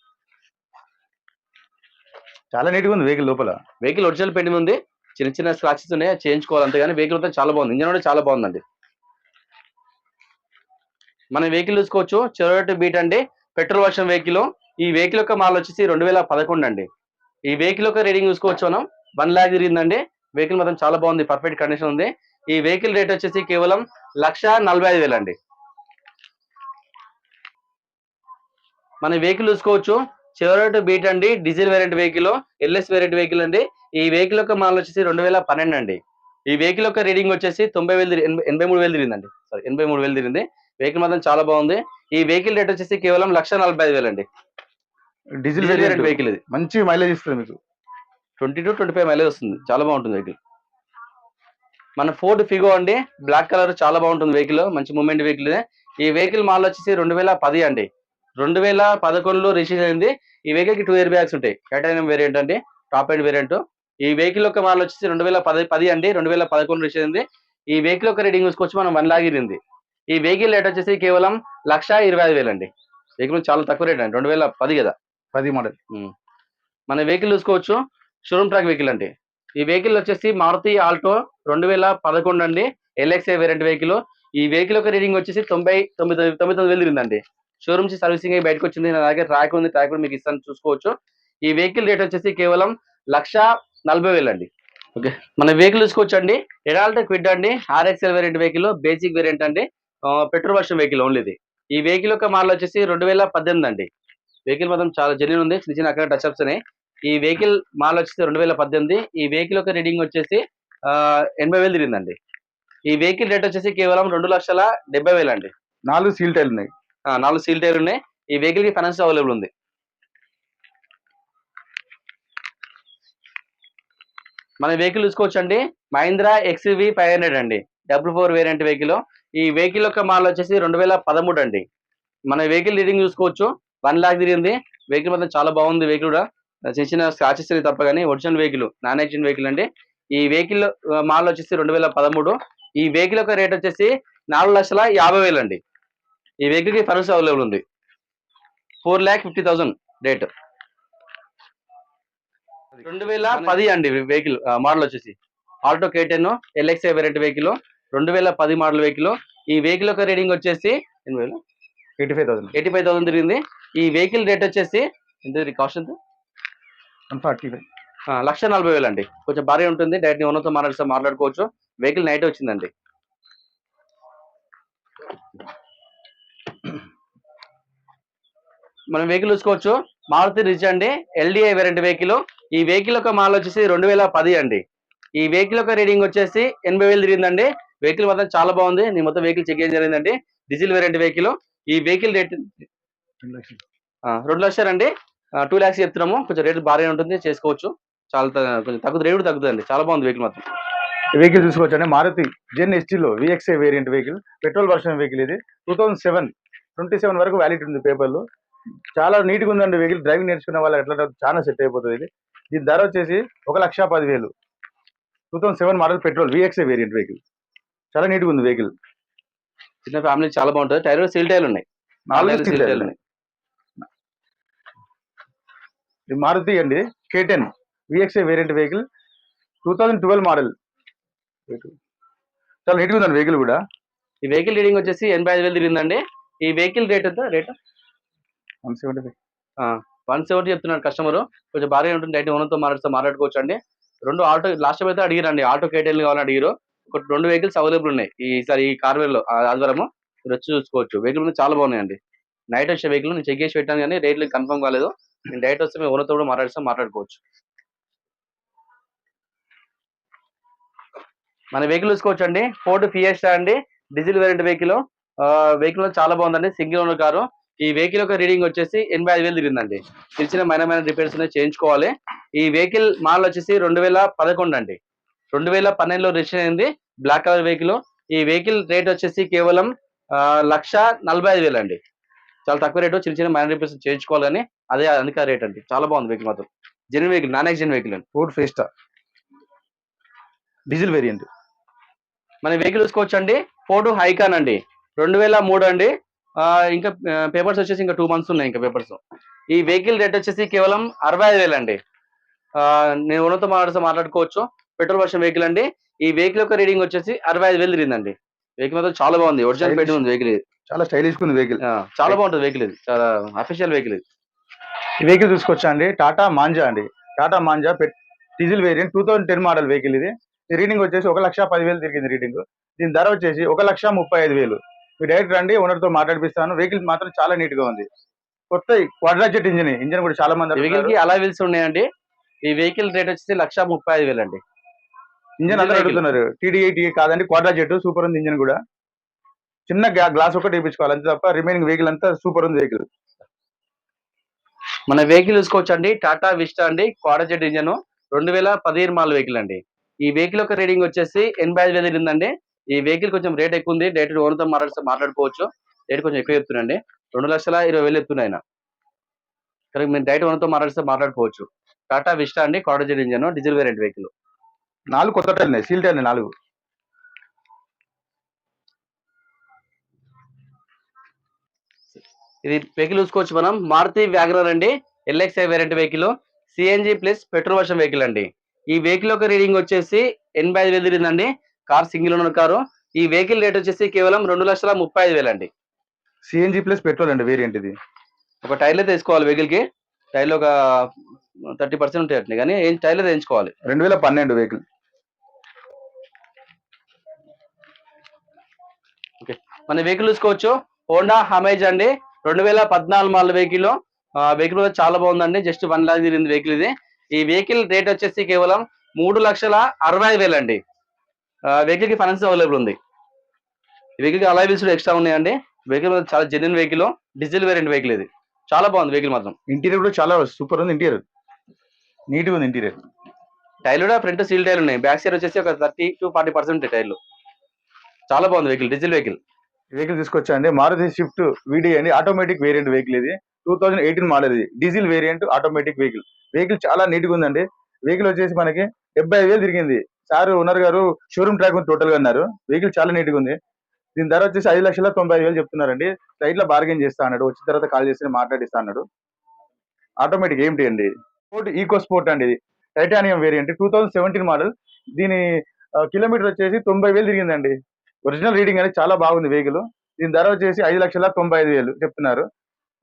చాలా నీట్ గా ఉంది వెహికల్. లోపల వెహికల్ ఒరిజినల్ పెయింటింగ్ ఉంది, చిన్న చిన్న స్క్రాచెస్ ఉన్నాయి, చేయించుకోవాలి అంతేగాని వెహికల్ మొత్తం చాలా బాగుంది. ఇంజన్ కూడా చాలా బాగుందండి. మన వెహికల్ చూసుకోవచ్చు, చెరోట్ బీట్ అండి, పెట్రోల్ వర్షన్ వెహికల్. ఈ వెహికల్ యొక్క మోడల్ వచ్చేసి 2011 అండి. ఈ వెహికల్ యొక్క రీడింగ్ చూసుకోవచ్చు మనం, 1,00,000 తిరిగిందండి. వెహికల్ మాత్రం చాలా బాగుంది, పర్ఫెక్ట్ కండిషన్ ఉంది. ఈ వెహికల్ రేట్ వచ్చేసి కేవలం 1,45,000 అండి. మన వెహికల్ చూసుకోవచ్చు, చెరోట్ బీట్ అండి, diesel variant vehicle, LS variant vehicle అండి. ఈ వెహికల్ యొక్క మోడల్ వచ్చేసి 2012 అండి. ఈ వెహికల్ యొక్క రీడింగ్ వచ్చేసి 83,000 తిరిగిందండి. సారీ, 83,000 తిరిగింది. వెహికల్ మాత్రం చాలా బాగుంది. ఈ వెహికల్ రేట్ వచ్చేసి కేవలం 1,45,000 అండి. డీజిల్ వేరియంట్ వెహికల్ ఇది, మంచి మైలేజ్ ఇస్తుంది మీకు. 20-25 మైలేజ్ వస్తుంది, చాలా బాగుంటుంది వెహికల్. మన ఫోర్డ్ ఫిగో అండి, బ్లాక్ కలర్, చాలా బాగుంటుంది వెహికల్, మంచి మూమెంట్ వెహికల్. ఈ వెహికల్ మోడల్ వచ్చేసి 2010 అండి. 2011లో రిజిస్టర్ అయింది. ఈ వెహికల్ కి 2 ఇయర్ బ్యాగ్స్ ఉంటాయి. టైటానియం వేరియంట్ అండి, టాప్ అండ్ వేరియంట్. ఈ వెహికల్ యొక్క మోడల్ వచ్చేసి 2010 అండి, 2011 రిజిస్టర్ అయింది. ఈ వెహికల్ యొక్క రీడింగ్ చూసుకోవచ్చు మనం, 1,00,000 తిరిగింది. ఈ వెహికల్ రేట్ వచ్చేసి కేవలం 1,25,000 అండి. వెహికల్ చాలా తక్కువ రేట్ అండి, 2010 కదా, 10 మోడల్. మన వెహికల్ చూసుకోవచ్చు, షోరూమ్ ట్రాక్ వెహికల్ అండి. ఈ వెహికల్ వచ్చేసి మారుతి ఆల్టో 2011 అండి, ఎల్ఎక్స్ఐ వేరియంట్ వెహికల్. ఈ వెహికల్ యొక్క రీడింగ్ వచ్చేసి 99,000 తిరిగిందండి. షోరూమ్ నుంచి సర్వీసింగ్ అయి బయటకు వచ్చింది. నా దగ్గర ట్రాక్ ఉంది, ట్రాక్ కూడా మీకు ఇస్తాను, చూసుకోవచ్చు. ఈ వెహికల్ రేట్ వచ్చేసి కేవలం 1,40,000 అండి. ఓకే, మన వెహికల్ చూసుకోవచ్చు అండి, ఎడాల్టో క్విడ్ అండి, RXL variant vehicle, basic variant అండి, పెట్రోల్ వర్షన్ వెహికల్ ఓన్లీ ఇది. ఈ వెహికల్ యొక్క మోడల్ వచ్చేసి 2018 అండి. వెహికల్ మాత్రం చాలా జెన్యూన్ ఉంది. చిన్న చిన్న అక్కడ టచ్ అప్స్ ఉన్నాయి. ఈ వెహికల్ మోడల్ వచ్చేసి 2018. ఈ వెహికల్ యొక్క రీడింగ్ వచ్చేసి 80,000 తిరిగిందండి. ఈ వెహికల్ రేట్ వచ్చేసి కేవలం 2,70,000 అండి. 4 సీల్ టైర్లు ఉన్నాయి. 4 సీల్ టైర్ ఉన్నాయి. ఈ వెహికల్ కి ఫైనాన్స్ అవైలబుల్ ఉంది. మన వెహికల్ చూసుకోవచ్చండి, మహీంద్రా XUV 500 అండి, 4 వేరియంట్ వెహికల్. ఈ వెహికల్ యొక్క మోడల్ వచ్చేసి 2013 అండి. మన వెహికల్ రీడింగ్ చూసుకోవచ్చు, 1 లాక్ తిరిగింది. వెహికల్ మాత్రం చాలా బాగుంది. వెహికల్ కూడా చిన్న చిన్న స్క్రాచెస్ తప్ప కానీ original vehicle, non accident vehicle అండి. ఈ వెహికల్ మోడల్ వచ్చేసి 2013. ఈ వెహికల్ యొక్క రేట్ వచ్చేసి 4,50,000 అండి. ఈ వెహికల్ కి ఫైనాన్స్ అవైలబుల్ ఉంది. 4,50,000 రేట్. 2010 అండి వెహికల్ మోడల్ వచ్చేసి Alto K10 LXI variant vehicle, 2010 model vehicle. ఈ వెహికల్ యొక్క రీడింగ్ వచ్చేసి 85,000 తిరిగింది. ఈ వెహికల్ రేట్ వచ్చేసి ఎంత కాస్ట్ ఎంత? 145. 1,40,000 అండి. కొంచెం భారీ ఉంటుంది. డైరెక్ట్ ఓనర్తో మాట్లాడుకోవచ్చు. వెహికల్ నైట్ వచ్చిందండి. మనం వెహికల్ చూసుకోవచ్చు, మారుతి రిచ్ అండి, LDI వేరియంట్ వెహికల్. ఈ వెహికల్ యొక్క మోడల్ వచ్చేసి 2010 అండి. ఈ వెహికల్ యొక్క రీడింగ్ వచ్చేసి 80,000 తిరిగిందండి. వెహికల్ మాత్రం చాలా బాగుంది. నేను మొత్తం వెహికల్ చెక్ చేయడం జరిగిందండి. Diesel variant vehicle. ఈ వెహికల్ రేట్ 2 లక్షలు అండి. 2 lakhs చెప్తున్నాము. కొంచెం రేట్ భారీ ఉంటుంది, చేసుకోవచ్చు. చాలా కొంచెం రేటు తగ్గుతుంది. చాలా బాగుంది వెహికల్ మాత్రం. వెహికల్ చూసుకోవచ్చు అండి, మారుతి జెన్ ST లో VXI variant vehicle, petrol version vehicle. ఇది 2027 వరకు వ్యాలిడ్ ఉంది పేపర్లు. చాలా నీట్ గా ఉందండి వెహికల్. డ్రైవింగ్ నేర్చుకునే వాళ్ళకి ఎట్లా చాలా సెట్ అయిపోతుంది ఇది. దీని ధర వచ్చేసి 1,10,000. 2007 model petrol VXI variant vehicle. చాలా నీట్ గా ఉంది వెహికల్. చిన్న ఫ్యామిలీ చాలా బాగుంటుంది. టైర్ సీల్ టైర్లు ఉన్నాయి. 4 సీల్ టైర్లు ఉన్నాయి. ఇది మారుతి అండి K10 VXI variant vehicle, 2012 model. చాలా నీట్ గా ఉందండి వెహికల్ కూడా. ఈ వెహికల్ రీడింగ్ వచ్చేసి 85,000 తిరిగిందండి. ఈ వెహికల్ రేట్ ఎంత? రేట్ 170 చెప్తున్నాడు కస్టమర్. కొంచెం భారీ ఉంటుంది. డైరెక్ట్ ఓనర్తో మాట్లాడుకోవచ్చు అండి. 2 ఆటో లాస్ట్ టైం అయితే అడిగారండి, ఆటో K10 కావాలని అడిగారు. ఒక 2 వెహికల్స్ అవైలబుల్ ఉన్నాయి ఈసారి ఈ కార్వేలో ఆదివారము. మీరు వచ్చి చూసుకోవచ్చు. వెహికల్ చాలా బాగున్నాయండి. నైట్ వచ్చే వెహికల్ నేను చెక్ చేసి పెట్టాను కానీ రేట్లు కన్ఫర్మ్ కాలేదు. నేను డైరెక్ట్ వస్తే మేము ఓనర్తో కూడా మాట్లాడుకోవచ్చు. మన వెహికల్ చూసుకోవచ్చు అండి, ఫోర్డ్ ఫియస్టా అండి, డీజిల్ వేరియంట్ వెహికల్. వెహికల్ చాలా బాగుందండి, సింగిల్ ఓనర్ కారు. ఈ వెహికల్ యొక్క రీడింగ్ వచ్చేసి 85,000 తిరిగిందండి. చిన్న మైనర్ రిపేర్స్ చేయించుకోవాలి. ఈ వెహికల్ మోడల్ వచ్చేసి 2011 అండి. 2012లో రిజిస్టర్ అయింది. Black colour vehicle. ఈ వెహికల్ రేట్ వచ్చేసి కేవలం 1,45,000 అండి. చాలా తక్కువ రేటు. చిన్న మైనర్ రిపేర్స్ చేయించుకోవాలి కానీ అదే అధిక రేట్ అండి. చాలా బాగుంది వెహికల్ మాత్రం. Genuine vehicle, non accident vehicle అండి. Ford Fiesta diesel variant. మన వెహికల్ చూసుకోవచ్చు అండి, ఫోర్డ్ హైకాన్ అండి, 2003 అండి. ఇంకా పేపర్స్ వచ్చేసి ఇంకా 2 months ఉన్నాయి ఇంకా పేపర్స్. ఈ వెహికల్ రేట్ వచ్చేసి కేవలం 65,000 అండి. నేను ఓనర్తో మాట్లాడుకోవచ్చు. పెట్రోల్ వర్షన్ వెహికల్ అండి. ఈ వెహికల్ యొక్క రీడింగ్ వచ్చేసి 65,000 తిరిగిందండి. వెహికల్ మాత్రం చాలా బాగుంది. ఒరిజినల్ పెయింట్ ఉంది వెహికల్. ఇది చాలా స్టైలిష్ ఉంది వెహికల్. చాలా బాగుంటుంది వెహికల్. ఇది చాలా అఫీషియల్ వెహికల్. ఇది ఈ వెహికల్ చూసుకోవచ్చా అండి, టాటా మాంజా అండి. Tata manja diesel variant 2010 model vehicle. ఇది రీడింగ్ వచ్చేసి 1,10,000 తిరిగింది రీడింగ్. దీని ధర వచ్చేసి 1,35,000. మీరు డైరెక్ట్ రండి, ఓనర్తో మాట్లాడిపిస్తాను. వెహికల్ మాత్రం చాలా నీట్ గా ఉంది. కొత్త క్వాడ్రాజెట్ ఇంజిన్ కూడా చాలా మంది వెహికల్ కి అలా వీల్స్ ఉన్నాయండి. ఈ వెహికల్ రేట్ వచ్చేసి 1,35,000 అండి. ఇంజన్ అందరూ అడుగుతున్నారు. TD8 కాదండి, క్వాడ్రాజెట్ సూపర్ ఉంది. ఇంజన్ కూడా చిన్న గ్లాస్ ఒకటి వేయించుకోవాలి అంతే తప్ప రిమైనింగ్ వెహికల్ అంతా సూపర్ ఉంది వెహికల్. మన వెహికల్ చూసుకోవచ్చు అండి, టాటా విస్టా అండి, క్వాడ్రాజెట్ ఇంజన్, 2015 మోడల్ వెహికల్ అండి. ఈ వెహికల్ యొక్క రీడింగ్ వచ్చేసి 85,000 తిరిగిందండి. ఈ వెహికల్ కొంచెం రేట్ ఎక్కువ ఉంది. డైరెక్ట్ ఓనర్తో మాట్లాడుకోవచ్చు. రేట్ కొంచెం ఎక్కువ చెప్తున్నాండి, 2,20,000 చెప్తున్నా ఆయన. కరెక్ట్, మీరు డైరెక్ట్ ఓనర్తో మాట్లాడుకోవచ్చు. టాటా విస్టా అండి, క్వాడ్రాజెట్ ఇంజన్, డీజిల్ వేరియంట్ వెహికల్. 4 కొత్త టైర్లు, సీల్ టైర్లు 4. ఇది వెహికల్ చూసుకోవచ్చు మనం, మారుతి వ్యాగనర్ అండి, LXI variant vehicle, CNG plus petrol version vehicle అండి. ఈ వెహికల్ యొక్క రీడింగ్ వచ్చేసి 85,000 తిరిగిందండి. Car single owner car. ఈ వెహికల్ రేట్ వచ్చేసి కేవలం 2,35,000 అండి. CNG ప్లస్ పెట్రోల్ అండి వేరియంట్. ఇది ఒక టైర్లు అయితే వేసుకోవాలి వెహికల్ కి. టైర్లు ఒక 30% ఉంటాయి కానీ ఏం టైర్లు అయితే వేయించుకోవాలి. 2012 వెహికల్. ఓకే, మన వెహికల్ చూసుకోవచ్చు, హోండా హమేజ్ అండి, 2014 మోడల్ వెహికల్. వెహికల్ కూడా చాలా బాగుందండి. జస్ట్ 1 లాక్ తిరిగింది వెహికల్ ఇది. ఈ వెహికల్ రేట్ వచ్చేసి కేవలం 3,65,000 అండి. వెహికల్ కి ఫైనాన్స్ అవైలబుల్ ఉంది. ఈ వెహికల్ కి అలాయ్ వీల్స్ ఎక్స్ట్రా ఉన్నాయండి. వెహికల్ చాలా genuine vehicle, diesel variant vehicle ఇది. చాలా బాగుంది వెహికల్ మాత్రం. ఇంటీరియర్ కూడా చాలా సూపర్ ఉంది. ఇంటీరియర్ నీట్ గా ఉంది. ఇంటీరియర్ టైర్లు కూడా ఫ్రంట్ సీల్ టైర్లు ఉన్నాయి. బ్యాక్ సైడ్ వచ్చేసి ఒక 30 to 40% ఉంటాయి టైర్లు. చాలా బాగుంది వెహికల్, డీజిల్ వెహికల్. వెహికల్ తీసుకొచ్చాండి మారుతి స్విఫ్ట్ వీడి అని ఆటోమేటిక్ వేరియంట్ వెహికల్ ఇది. 2018 మోడల్ ఇది. Diesel variant automatic vehicle. Vehicle చాలా నీట్ గా ఉందండి. వెహికల్ వచ్చేసి మనకి 75,000 తిరిగింది. సార్ ఓనర్ గారు షోరూమ్ ట్రాక్ ఉంది టోటల్ గా అన్నారు. వెహికల్ చాలా నీట్ గా ఉంది. దీని ధర వచ్చేసి 5,95,000 చెప్తున్నారండి. సైడ్ లో బార్గెన్ చేస్తా అన్నాడు. వచ్చిన తర్వాత కాల్ చేసి మాట్లాడిస్తా అన్నాడు. ఆటోమేటిక్ ఏమిటి అండి, స్పోర్ట్ ఈకో స్పోర్ట్ అండి ఇది. Titanium variant 2017 model. దీని కిలోమీటర్ వచ్చేసి 90,000 తిరిగిందండి. ఒరిజినల్ రీడింగ్ అనేది చాలా బాగుంది వెహికల్. దీని ధర వచ్చేసి 5,95,000 చెప్తున్నారు.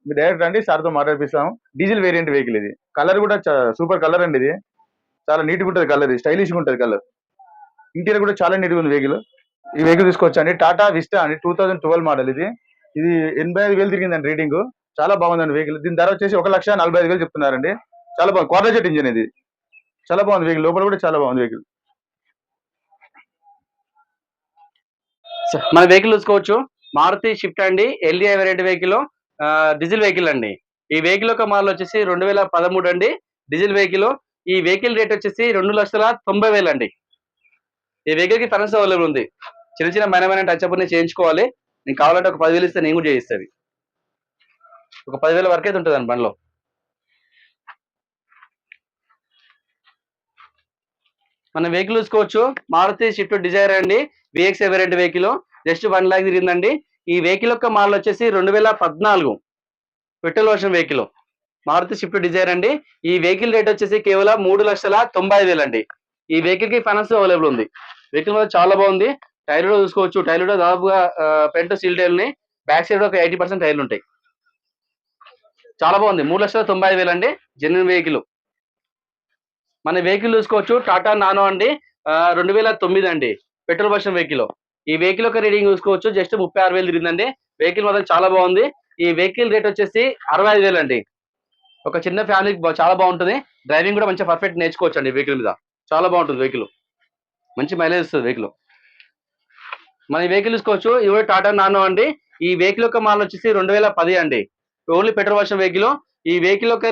మీరు డైరెక్ట్ అండి సార్తో మాట్లాడిపిస్తాము. డీజిల్ వేరియంట్ వెహికల్ ఇది. కలర్ కూడా సూపర్ కలర్ అండి. ఇది చాలా నీట్ గా ఉంటుంది కలర్, స్టైలిష్ గా ఉంటుంది కలర్. ఇంటీరియర్ కూడా చాలా నీట్ గా ఉంది వెహికల్. ఈ వెహికల్ తీసుకొచ్చండి టాటా విస్టా అండి, 2012 మోడల్ ఇది. ఇది 85,000 తిరిగిందండి రీడింగ్. చాలా బాగుందండి వెహికల్. దీని ధర వచ్చేసి 1,45,000 చెప్తున్నారండి. చాలా బాగుంది. క్వార్టర్ జెట్ ఇంజిన్ ఇది. చాలా బాగుంది వెహికల్. లోపల కూడా చాలా బాగుంది వెహికల్. మన వెహికల్ చూసుకోవచ్చు, మారుతి షిఫ్ట్ అండి, LDI variant vehicle, diesel vehicle అండి. ఈ వెహికల్ యొక్క మోడల్ వచ్చేసి 2013 అండి, డీజిల్ వెహికల్. ఈ వెహికల్ రేట్ వచ్చేసి 2,90,000 అండి. ఈ వెహికల్ కి ఫైనాన్స్ అవైలబుల్ ఉంది. చిన్న చిన్న మైన టచ్ అప్ చేయించుకోవాలి. నీకు కావాలంటే ఒక 10,000 ఇస్తే నేను కూడా చేయిస్తాను. ఒక 10,000 వరకు అయితే ఉంటుంది బండిలో. మన వెహికల్ చూసుకోవచ్చు, మారుతి షిఫ్ట్ డిజైర్ అండి, VXI variant vehicle. Just 1 lakh తిరిగిందండి. ఈ వెహికల్ యొక్క మోడల్ వచ్చేసి 2014 petrol version vehicle. Maruti Swift Dzire అండి. ఈ వెహికల్ రేట్ వచ్చేసి కేవలం 3,90,000 అండి. ఈ వెహికల్ కి ఫైనాన్స్ అవైలబుల్ ఉంది. వెహికల్ కూడా చాలా బాగుంది. టైర్ కూడా చూసుకోవచ్చు, టైర్ కూడా దాదాపుగా ఫ్రంట్ సీల్ టైర్లు ఉన్నాయి. బ్యాక్ సైడ్ ఒక 80% టైర్లు ఉంటాయి. చాలా బాగుంది. 3,95,000 అండి, జెన్యున్ వెహికల్. మన వెహికల్ చూసుకోవచ్చు, టాటా నానో అండి, 2009 అండి, పెట్రోల్ వర్షన్ వెహికల్. ఈ వెహికల్ యొక్క రీడింగ్ చూసుకోవచ్చు, జస్ట్ 36,000 తిరిగిందండి. వెహికల్ మాత్రం చాలా బాగుంది. ఈ వెహికల్ రేట్ వచ్చేసి 65,000 అండి. ఒక చిన్న ఫ్యామిలీకి చాలా బాగుంటుంది. డ్రైవింగ్ కూడా మంచిగా పర్ఫెక్ట్ నేర్చుకోవచ్చు అండి వెహికల్ మీద. చాలా బాగుంటుంది వెహికల్, మంచి మైలేజ్ ఇస్తుంది వెహికల్. మన ఈ వెహికల్ చూసుకోవచ్చు, ఇవి టాటా నానో అండి. ఈ వెహికల్ యొక్క మోడల్ వచ్చేసి 2010 అండి, ఓన్లీ పెట్రోల్ వర్షన్ వెహికల్. ఈ వెహికల్ యొక్క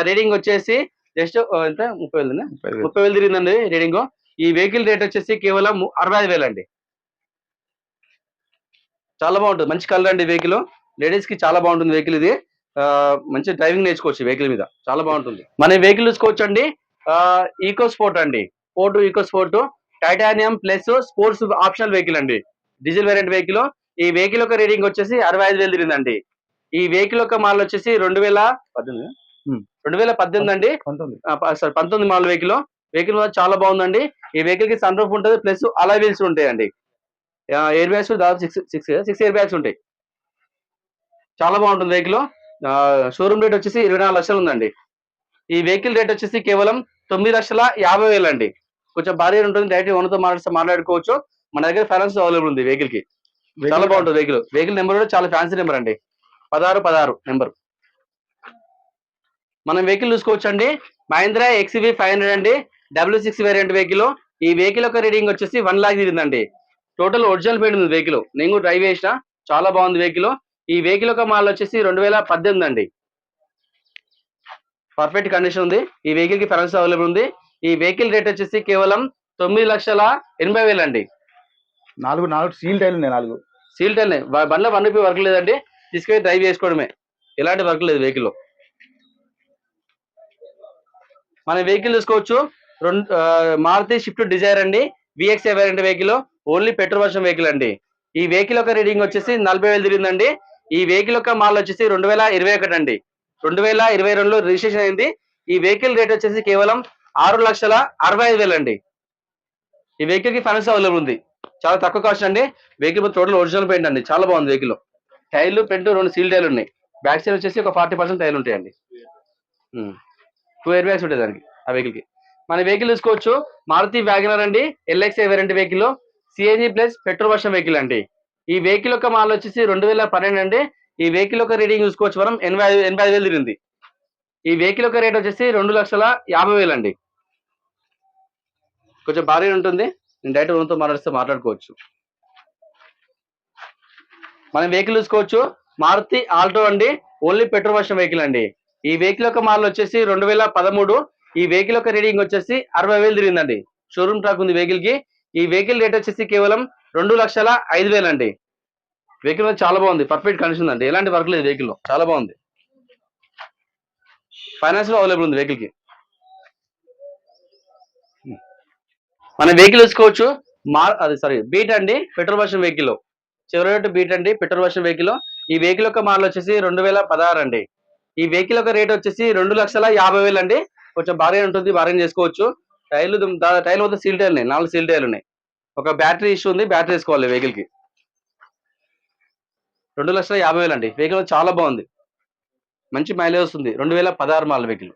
రీడింగ్ వచ్చేసి జస్ట్ ఎంత 30,000 తిరిగిందండి రీడింగ్. ఈ వెహికల్ రేట్ వచ్చేసి కేవలం 65,000 అండి. చాలా బాగుంటుంది, మంచి కలర్ అండి వెహికల్. లేడీస్ కి చాలా బాగుంటుంది వెహికల్ ఇది. మంచి డ్రైవింగ్ నేర్చుకోవచ్చు వెహికల్ మీద, చాలా బాగుంటుంది. మన వెహికల్ చూసుకోవచ్చు అండి, ఈకో స్పోర్ట్ అండి, Ford EcoSport titanium plus sports optional vehicle అండి, డీజిల్ వేరియంట్ వెహికల్. ఈ వెహికల్ యొక్క రీడింగ్ వచ్చేసి 65,000 తిరిగిందండి. ఈ వెహికల్ యొక్క మోడల్ వచ్చేసి 2018 అండి, 19 మోడల్ వెహికల్. వెహికల్ చాలా బాగుందండి. ఈ వెహికల్ కి సన్ రూఫ్ ఉంటుంది, ప్లస్ అలాయ్ వీల్స్ ఉంటాయండి. ఎయిర్ బ్యాగ్స్ దాదాపు 6 ఎయిర్ బ్యాగ్స్ ఉంటాయి. చాలా బాగుంటుంది వెహికల్. షోరూమ్ రేట్ వచ్చేసి 24 లక్షలు ఉందండి. ఈ వెహికల్ రేట్ వచ్చేసి కేవలం 9,50,000 అండి. కొంచెం భారీ ఉంటుంది. డైరెక్ట్ ఓనర్తో మాట్లాడుకోవచ్చు. మన దగ్గర ఫైనాన్స్ అవైలబుల్ ఉంది వెహికల్ కి. చాలా బాగుంటుంది వెహికల్. వెహికల్ నెంబర్ కూడా చాలా ఫ్యాన్సీ నెంబర్ అండి, 1616 నెంబర్. మనం వెహికల్ చూసుకోవచ్చు అండి, మహీంద్రా XUV 500 అండి, W6 వేరియంట్ వెహికల్. ఈ వెహికల్ యొక్క రీడింగ్ వచ్చేసి 1 లాక్ తిరిగిందండి. టోటల్ ఒరిజినల్ పెయింట్ ఉంది వెహికల్. నేను కూడా డ్రైవ్ చేసిన, చాలా బాగుంది వెహికల్. ఈ వెహికల్ యొక్క మోడల్ వచ్చేసి 2018 అండి, పర్ఫెక్ట్ కండిషన్ ఉంది. ఈ వెహికల్ కి ఫైనాన్స్ అవైలబుల్ ఉంది. ఈ వెహికల్ రేట్ వచ్చేసి కేవలం 9,80,000 అండి. 4 సీల్ టైర్లు ఉన్నాయి. 4 సీల్ టైర్లు బండ్లో 1 రూపీ వర్క్ లేదండి. తీసుకెళ్ళి డ్రైవ్ చేసుకోవడమే, ఎలాంటి వర్క్ లేదు వెహికల్. మన వెహికల్ చూసుకోవచ్చు, మారుతి షిఫ్ట్ డిజైర్ అండి, VXI variant vehicle, only petrol version vehicle అండి. ఈ వెహికల్ యొక్క రీడింగ్ వచ్చేసి 40,000 తిరిగిందండి. ఈ వెహికల్ యొక్క మోడల్ వచ్చేసి 2021 అండి, 2022లో రిజిస్ట్రేషన్ అయింది. ఈ వెహికల్ రేట్ వచ్చేసి కేవలం 6,65,000 అండి. ఈ వెహికల్ కి ఫైనాన్స్ అవైలబుల్ ఉంది, చాలా తక్కువ కాస్ట్ అండి. వెహికల్ టోటల్ ఒరిజినల్ పెయింట్ అండి, చాలా బాగుంది వెహికల్. టైర్లు ఫ్రంట్ 2 సీల్ టైర్లు ఉన్నాయి. బ్యాక్ సైడ్ వచ్చేసి ఒక 40% టైర్లు ఉంటాయండి. 2 ఎయిర్ బ్యాగ్స్ ఉంటాయి దానికి, ఆ వెహికల్ కి. మన వెహికల్ చూసుకోవచ్చు, మారుతి వ్యాగనర్ అండి, LXI variant vehicle, CNG plus petrol version vehicle అండి. ఈ వెహికల్ యొక్క మోడల్ వచ్చేసి 2012 అండి. ఈ వెహికల్ యొక్క రీడింగ్ చూసుకోవచ్చు మనం 85,000 తిరిగింది. ఈ వెహికల్ యొక్క రేట్ వచ్చేసి 2,50,000 అండి. కొంచెం భారీగా ఉంటుంది. నేను డైరెక్ట్ ఓనర్తో మాట్లాడుకోవచ్చు. మనం వెహికల్ చూసుకోవచ్చు మారుతి ఆల్టో అండి. ఓన్లీ పెట్రోల్ వర్షన్ వెహికల్ అండి. ఈ వెహికల్ యొక్క మోడల్ వచ్చేసి 2013. ఈ వెహికల్ యొక్క రీడింగ్ వచ్చేసి 60,000 తిరిగిందండి. షోరూమ్ ట్రాక్ ఉంది వెహికల్ కి. ఈ వెహికల్ రేట్ వచ్చేసి కేవలం 2,05,000 అండి. వెహికల్ చాలా బాగుంది. పర్ఫెక్ట్ కండిషన్ అండి. ఎలాంటి వర్క్ లేదు వెహికల్ లో. చాలా బాగుంది. ఫైనాన్స్ లో అవైలబుల్ ఉంది వెహికల్ కి. మన వెహికల్ చూసుకోవచ్చు బీట్ అండి. Petrol version vehicle. Chevrolet Beat అండి. Petrol version vehicle. ఈ వెహికల్ యొక్క మోడల్ వచ్చేసి 2016 అండి. ఈ వెహికల్ యొక్క రేట్ వచ్చేసి 2,50,000 అండి. కొంచెం భారీగా ఉంటుంది. భారీగా చేసుకోవచ్చు. టైర్లు మొత్తం సీల్ టైర్లు ఉన్నాయి. 4 సీల్ టైర్లు ఉన్నాయి. ఒక బ్యాటరీ ఇష్యూ ఉంది. బ్యాటరీ వేసుకోవాలి వెహికల్ కి. 2,50,000 అండి. వెహికల్ చాలా బాగుంది. మంచి మైలేజ్ వస్తుంది. 2016 మోడల్ వెహికల్.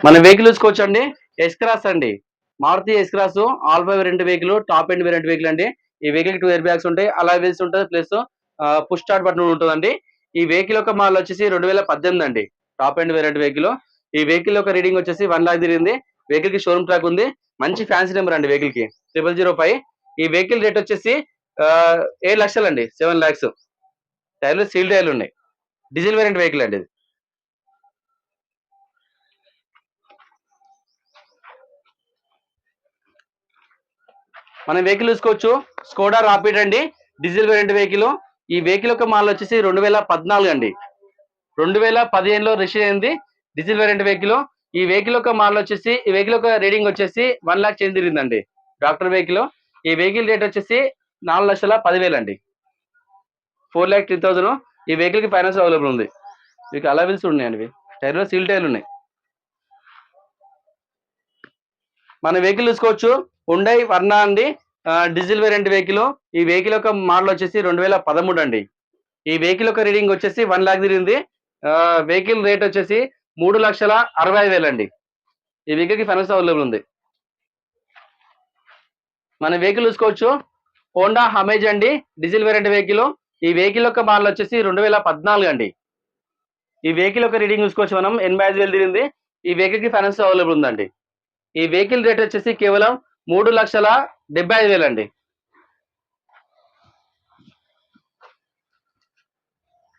మన వెహికల్ చూసుకోవచ్చు అండి. ఎస్ క్రాస్ అండి. Maruti S cross alpha variant vehicle, top end variant vehicle అండి. ఈ వెహికల్ 2 ఎయిర్ బ్యాగ్స్ ఉంటాయి. అలా వీల్స్ ఉంటుంది. ప్లస్ పుష్ స్టార్ట్ బటన్ ఉంటుందండి. ఈ వెహికల్ యొక్క మోడల్ వచ్చేసి 2018 అండి. Top end variant vehicle. ఈ వెహికల్ యొక్క రీడింగ్ వచ్చేసి 1 లాక్ తిరిగింది. వెహికల్ కి షోరూమ్ ట్రాక్ ఉంది. మంచి ఫ్యాన్సీ నెంబర్ అండి వెహికల్ కి 0005. ఈ వెహికల్ రేట్ వచ్చేసి 7 లక్షలు అండి. 7 లాక్స్. టైర్లు సీల్ టైర్లు ఉన్నాయి. డీజిల్ వేరియంట్ వెహికల్ అండి ఇది. మనం వెహికల్ చూసుకోవచ్చు స్కోడా రాపిడ్ అండి. Diesel variant vehicle. ఈ వెహికల్ యొక్క మోడల్ వచ్చేసి 2014 అండి. 2015లో రిజిస్టర్ అయింది. Diesel variant vehicle. ఈ వెహికల్ యొక్క మోడల్ వచ్చేసి ఈ వెహికల్ యొక్క రీడింగ్ వచ్చేసి 1 లాక్ చేంజ్ తిరిగిందండి. Doctor vehicle. ఈ వెహికల్ రేట్ వచ్చేసి 4,10,000 అండి. 4,03,000. ఈ వెహికల్ కి ఫైనాన్స్ అవైలబుల్ ఉంది. మీకు అలవెల్స్ ఉన్నాయండి. టైర్లో సీల్ టైర్లు ఉన్నాయి. మన వెహికల్ చూసుకోవచ్చు హుండై వర్నా అండి. Diesel variant vehicle. ఈ వెహికల్ యొక్క మోడల్ వచ్చేసి 2013 అండి. ఈ వెహికల్ యొక్క రీడింగ్ వచ్చేసి 1 లాక్ తిరిగింది. వెహికల్ రేట్ వచ్చేసి 3,65,000 అండి. ఈ వెహికల్ కి ఫైనాన్స్ అవైలబుల్ ఉంది. మన వెహికల్ చూసుకోవచ్చు హోండా హమేజ్ అండి. Diesel variant vehicle. ఈ వెహికల్ యొక్క మోడల్ వచ్చేసి 2014 అండి. ఈ వెహికల్ యొక్క రీడింగ్ చూసుకోవచ్చు మనం 85,000 తిరిగింది. ఈ వెహికల్ కి ఫైనాన్స్ అవైలబుల్ ఉందండి. ఈ వెహికల్ రేట్ వచ్చేసి కేవలం 3,75,000 అండి.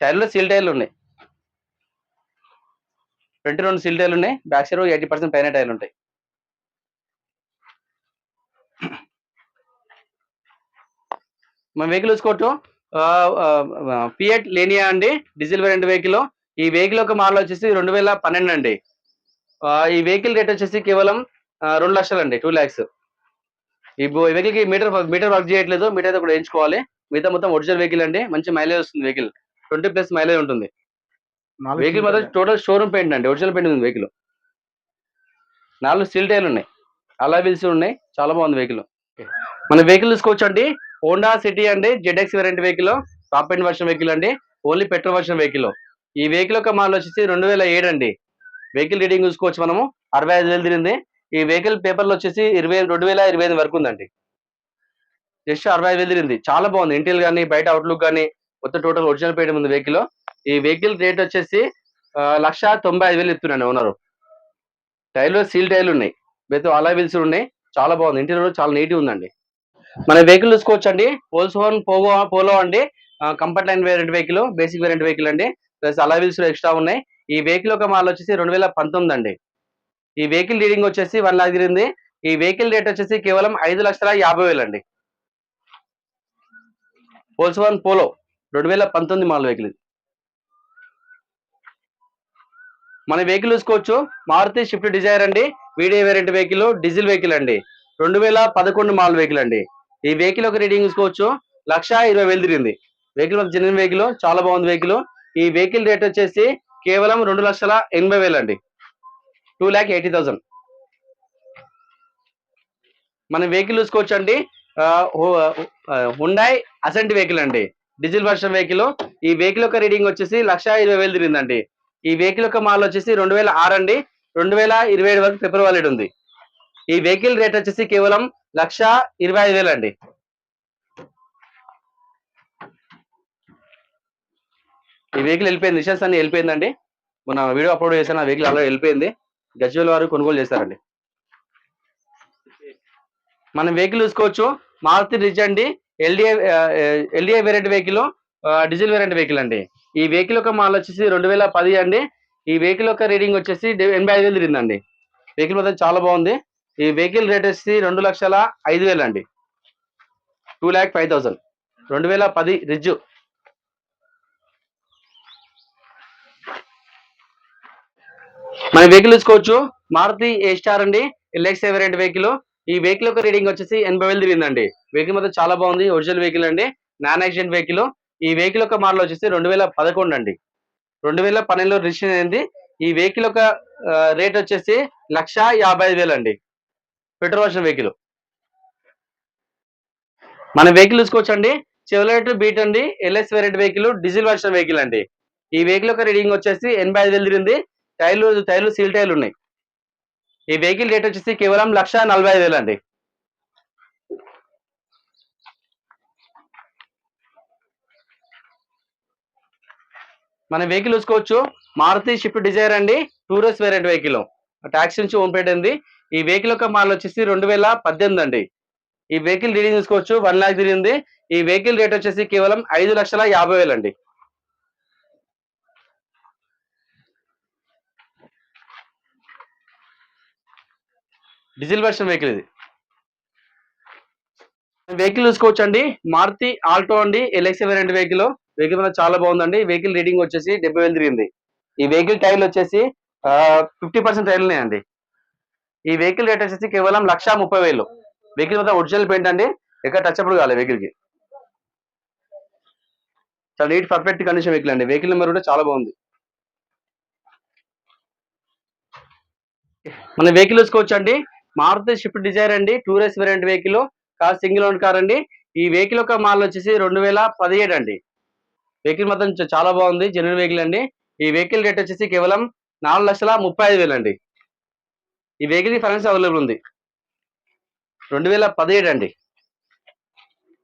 టైర్లో సీల్ టైర్లు ఉన్నాయి. 22 సీల్ టైర్లు ఉన్నాయి. బ్యాక్ సైడ్ 80% పైన టైర్లు ఉంటాయి. మన వెహికల్ చూసుకోవచ్చు ఫియట్ లేనియా అండి. Diesel variant vehicle. ఈ వెహికల్ యొక్క మోడల్ వచ్చేసి 2012 అండి. ఈ వెహికల్ రేట్ వచ్చేసి కేవలం 2 లక్షలు అండి. 2 లాక్స్. ఈ వెహికల్ కి మీటర్ వర్క్ చేయట్లేదు. మీటర్ అయితే కూడా వేయించుకోవాలి. మిగతా మొత్తం ఒరిజినల్ వెహికల్ అండి. మంచి మైలేజ్ వస్తుంది వెహికల్. 20+ మైలేజ్ ఉంటుంది. వెహికల్ మాత్రం టోటల్ షోరూమ్ పెయింట్ అండి. ఒరిజినల్ పెయింట్ ఉంది వెహికల్. 4 స్టీల్ టైర్లు ఉన్నాయి. అలా వీల్స్ ఉన్నాయి. చాలా బాగుంది వెహికల్. మన వెహికల్ చూసుకోవచ్చు అండి హోండా సిటీ అండి. ZX variant vehicle. Top end version vehicle అండి. Only petrol version vehicle. ఈ వెహికల్ యొక్క మోడల్ వచ్చేసి 2007 అండి. వెహికల్ రీడింగ్ చూసుకోవచ్చు మనము 65,000 తిరిగింది. ఈ వెహికల్ పేపర్లు వచ్చేసి 2025 వరకు ఉందండి. జస్ట్ 65,000 తిరిగింది. చాలా బాగుంది. ఇంటీరియర్ కానీ బయట అవుట్లుక్ కానీ మొత్తం టోటల్ ఒరిజినల్ పెయింట్ ఉంది వెహికల్. ఈ వెహికల్ రేట్ వచ్చేసి 1,95,000 ఇస్తున్నాను ఓనరు. టైర్లో సీల్ టైర్లు ఉన్నాయి. విత్ అలా వీల్స్ ఉన్నాయి. చాలా బాగుంది. ఇంటీరియర్ చాలా నీట్ ఉందండి. మన వెహికల్ చూసుకోవచ్చు అండి వోల్క్స్వాగన్ పోలో అండి. Comfort line variant vehicle. Basic variant vehicle అండి. ప్లస్ అలా వీల్స్ ఎక్స్ట్రా ఉన్నాయి. ఈ వెహికల్ యొక్క మోడల్ వచ్చేసి 2019 అండి. ఈ వెహికల్ రీడింగ్ వచ్చేసి 1 లాక్ తిరిగింది. ఈ వెహికల్ రేట్ వచ్చేసి కేవలం 5,50,000 అండి. Volkswagen polo 2019 model vehicle. మన వెహికల్ చూసుకోవచ్చు మారుతి స్విఫ్ట్ డిజైర్ అండి. Video variant vehicle. Diesel vehicle అండి. 2011 మోడల్ వెహికల్ అండి. ఈ వెహికల్ యొక్క రీడింగ్ చూసుకోవచ్చు 1,20,000 తిరిగింది. Vehicle genuine vehicle. చాలా బాగుంది వెహికల్. ఈ వెహికల్ రేట్ వచ్చేసి కేవలం 2,80,000 అండి. 2,80,000. మన వెహికల్ చూసుకోవచ్చు అండి హుండై అసెంట్ వెహికల్ అండి. Diesel version vehicle. ఈ వెహికల్ యొక్క రీడింగ్ వచ్చేసి 1,20,000 తిరిగిందండి. ఈ వెహికల్ యొక్క మోడల్ వచ్చేసి 2006 అండి. 2027 వరకు ఫిబ్రవరి ఉంది. ఈ వెహికల్ రేట్ వచ్చేసి కేవలం 1,25,000 అండి. ఈ వెహికల్ వెళ్ళిపోయింది, ఇన్సూరెన్స్ అన్ని వెళ్ళిపోయిందండి. మొన్న వీడియో అప్లోడ్ చేశాను, ఆ వెహికల్ అలా వెళ్ళిపోయింది. గజ్వేల్ వారు కొనుగోలు చేశారండి. మనం వెహికల్ చూసుకోవచ్చు, మారుతి రిచ్ అండి. LDI LDI variant vehicle, diesel variant vehicle అండి. ఈ వెహికల్ యొక్క మోడల్ వచ్చేసి 2010 అండి. ఈ వెహికల్ యొక్క రీడింగ్ వచ్చేసి 85,000 తిరిగిందండి. వెహికల్ మొత్తం చాలా బాగుంది. ఈ వెహికల్ రేట్ వచ్చేసి 2,05,000 అండి. 2,05,000, 2010 రిజ్. మన వెహికల్ చూసుకోవచ్చు, మారుతి ఏ స్టార్ అండి, ఎల్ఎక్స్ వేరియంట్ వెహికల్. ఈ వెహికల్ యొక్క రీడింగ్ వచ్చేసి 80,000 తిరిగిందండి. వెహికల్ మొత్తం చాలా బాగుంది, ఒరిజినల్ వెహికల్ అండి, నాన్ యాక్సిడెంట్ వెహికల్. ఈ వెహికల్ యొక్క మోడల్ వచ్చేసి 2011 అండి. 2012లో రిజిస్ట్రేషన్ అయింది. ఈ వెహికల్ యొక్క రేట్ వచ్చేసి 1,55,000 అండి. Petrol version vehicle. మన వెహికల్ చూసుకోవచ్చండి, చెవలెట్ బీట్ అండి, LS variant vehicle, diesel version vehicle అండి. ఈ వెహికల్ యొక్క రీడింగ్ వచ్చేసి 85,000 తిరిగింది. టైర్లు సీల్ టైర్లు ఉన్నాయి. ఈ వెహికల్ రేట్ వచ్చేసి కేవలం 1,45,000 అండి. మన వెహికల్ చూసుకోవచ్చు, మారుతి షిఫ్ట్ డిజైర్ అండి, టూరస్ వేరియంట్ వెహికల్. ట్యాక్సీ నుంచి హోమ్ పేడ్ ఉంది. ఈ వెహికల్ యొక్క మోడల్ వచ్చేసి 2018 అండి. ఈ వెహికల్ రీడింగ్ చూసుకోవచ్చు, 1 లాక్ తిరిగింది. ఈ వెహికల్ రేట్ వచ్చేసి కేవలం 5,50,000 అండి. డీజిల్ వర్షన్ వెహికల్ ఇది. వెహికల్ చూసుకోవచ్చు అండి, మారుతి ఆల్టో అండి, ఎల్ఎక్స్ వేరియంట్ వెహికల్. వెహికల్ మీద చాలా బాగుందండి. వెహికల్ రీడింగ్ వచ్చేసి 70,000 తిరిగింది. ఈ వెహికల్ టైర్లు వచ్చేసి 50% టైర్లు ఉన్నాయండి. ఈ వెహికల్ రేట్ వచ్చేసి కేవలం 1,30,000. వెహికల్ మొత్తం ఒరిజినల్ పెయింట్ అండి, ఎక్కడ టచ్అప్ కాలేదు వెహికల్ కి. చాలా నీట్ పర్ఫెక్ట్ కండిషన్ వెహికల్ అండి. వెహికల్ నెంబర్ కూడా చాలా బాగుంది. మన వెహికల్ చూసుకోవచ్చు అండి, మారుతి షిఫ్ట్ డిజైర్ అండి, tour S variant vehicle, car single own car అండి. ఈ వెహికల్ యొక్క మోడల్ వచ్చేసి 2017 అండి. వెహికల్ మొత్తం చాలా బాగుంది, జెన్యున్ వెహికల్ అండి. ఈ వెహికల్ రేట్ వచ్చేసి కేవలం 4,35,000 అండి. ఈ వెహికల్ ఫైనాన్స్ అవైలబుల్ ఉంది. 2017 అండి,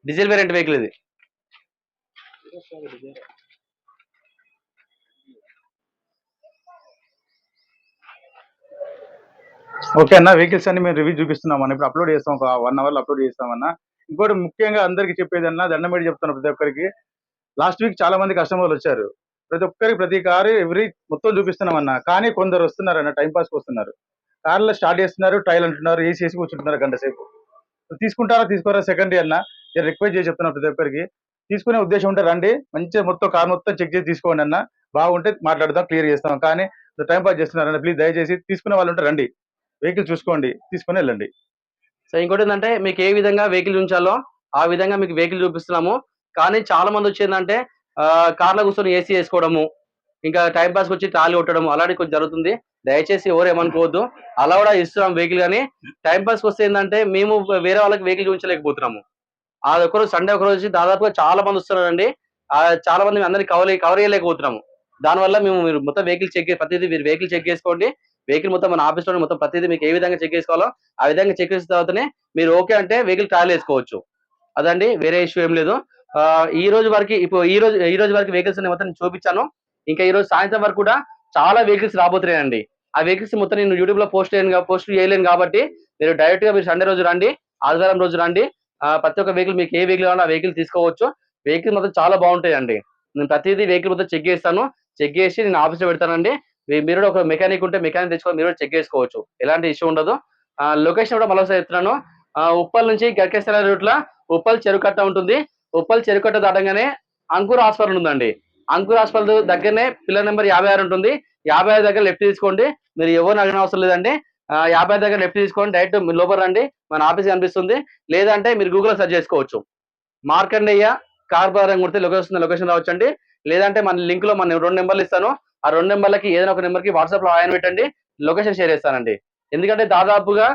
డీజిల్ వేరియంట్ వెహికల్ ఇది. ఓకే అన్న, వెహికల్స్ అన్ని మేము రివ్యూ చూపిస్తున్నామన్న, ఇప్పుడు అప్లోడ్ చేస్తాం, ఒక 1 అవర్ లో అప్లోడ్ చేస్తామన్నా. ఇంకోటి ముఖ్యంగా అందరికి చెప్పేది అన్న, దండం పెట్టి చెప్తాను ప్రతి ఒక్కరికి. లాస్ట్ వీక్ చాలా మంది కస్టమర్లు వచ్చారు, ప్రతి ఒక్కరికి ప్రతి కారు మొత్తం చూపిస్తున్నామన్నా. కానీ కొందరు వస్తున్నారు అన్న, టైం పాస్కి వస్తున్నారు, కార్లో స్టార్ట్ చేస్తున్నారు, ట్రైల్ అంటున్నారు, ఏసీ కూర్చుంటున్నారు గంట సేపు. తీసుకుంటారా తీసుకోరా సెకండరీ అన్న, నేను రిక్వెస్ట్ చేసి చెప్తున్నా ప్రతి ఒక్కరికి. తీసుకునే ఉద్దేశం ఉంటే రండి, మంచిగా మొత్తం కార్ మొత్తం చెక్ చేసి తీసుకోండి అన్న, బాగుంటే మాట్లాడదాం, క్లియర్ చేస్తాం. కానీ టైం పాస్ చేస్తున్నారన్న, ప్లీజ్ దయచేసి తీసుకునే వాళ్ళు ఉంటే రండి, వెహికల్ చూసుకోండి, తీసుకొని వెళ్ళండి. సో ఇంకోటి ఏంటంటే, మీకు ఏ విధంగా వెహికల్ ఉంచాలో ఆ విధంగా మీకు వెహికల్ చూపిస్తున్నాము. కానీ చాలా మంది వచ్చేందంటే కార్లో కూర్చొని ఏసీ వేసుకోవడము, ఇంకా టైం పాస్కి వచ్చి ట్రాలీ కొట్టడం అలాంటివి కొంచెం జరుగుతుంది. దయచేసి ఎవరు ఏమనుకోవద్దు, అలా కూడా ఇస్తున్నాం వెహికల్. కానీ టైం పాస్కి వస్తే ఏంటంటే మేము వేరే వాళ్ళకి వెహికల్ చూపించలేకపోతున్నాము. అది ఒకరోజు సండే ఒకరోజు దాదాపుగా చాలా మంది వస్తున్నారండి. చాలా మంది అందరినీ కవర్ చేయలేకపోతున్నాము. దానివల్ల మీరు మొత్తం వెహికల్ ప్రతిదీ మీరు వెహికల్ చెక్ చేసుకోండి. వెహికల్ మొత్తం మన ఆఫీస్లో మొత్తం ప్రతిదీ మీకు ఏ విధంగా చెక్ చేసుకోవాలో ఆ విధంగా చెక్ చేసిన తర్వాతనే మీరు ఓకే అంటే వెహికల్ ట్రావెల్ చేసుకోవచ్చు. అదండి, వేరే ఇష్యూ ఏం లేదు. ఈ రోజు వరకు ఇప్పుడు ఈ రోజు వరకు వెహికల్స్ మొత్తం నేను చూపించాను. ఇంకా ఈ రోజు సాయంత్రం వరకు కూడా చాలా వెహికల్స్ రాబోతున్నాయండి. ఆ వెహికల్స్ మొత్తం నేను యూట్యూబ్ లో పోస్ట్ చేయలేను కాబట్టి మీరు డైరెక్ట్ గా మీరు సండే రోజు రండి, ఆదివారం రోజు రండి. ప్రతి ఒక్క వెహికల్ మీకు ఏ వెహికల్ కావాలో ఆ వెహికల్ తీసుకోవచ్చు. వెహికల్ మొత్తం చాలా బాగుంటాయండి. నేను ప్రతిదీ వెహికల్ మొత్తం చెక్ చేస్తాను, చెక్ చేసి నేను ఆఫీస్లో పెడతానండి. మీరు కూడా ఒక మెకానిక్ ఉంటే మెకానిక్ తెచ్చుకొని మీరు కూడా చెక్ చేసుకోవచ్చు, ఎలాంటి ఇష్యూ ఉండదు. లొకేషన్ కూడా మరోసారి చెప్తున్నాను, ఉప్పల్ నుంచి గర్కేశ్వర రూట్ లో ఉప్పల్ చెరుకట్ట ఉంటుంది. ఉప్పల్ చెరుకట్ట దాటంగానే అంకుర్ హాస్పిటల్ ఉందండి. అంకుర్ హాస్పిటల్ దగ్గరనే పిల్లర్ నెంబర్ 56 ఉంటుంది. 56 దగ్గర లెఫ్ట్ తీసుకోండి, మీరు ఎవరిని అడగని అవసరం లేదండి. 56 దగ్గర లెఫ్ట్ తీసుకోండి, డైరెక్ట్ లోపల రండి, మన ఆఫీస్ కనిపిస్తుంది. లేదంటే మీరు గూగుల్లో సెర్చ్ చేసుకోవచ్చు, మార్కండేయ కార్ బారం కొడితే లొకేషన్ రావచ్చండి. లేదంటే మన లింక్ లో మన 2 నెంబర్లు ఇస్తాను, ఆ 2 నెంబర్లకి ఏదైనా ఒక నెంబర్కి వాట్సాప్ లో ఆయన పెట్టండి, లొకేషన్ షేర్ చేస్తానండి. ఎందుకంటే దాదాపుగా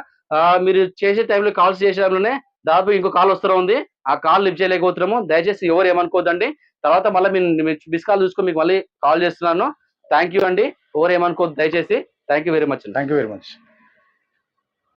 మీరు చేసే టైంలో కాల్స్ చేసే టైంలోనే దాదాపు ఇంకో కాల్ వస్తూ ఉంది, ఆ కాల్ లిఫ్ట్ చేయలేకపోతున్నాము. దయచేసి ఎవరు ఏమనుకోవద్దండి. తర్వాత మళ్ళీ మిస్ కాల్ చూసుకొని మీకు మళ్ళీ కాల్ చేస్తున్నాను. థ్యాంక్ యూ అండి, ఎవరు ఏమనుకోవద్దు దయచేసి. Thank you very much. Thank you very much.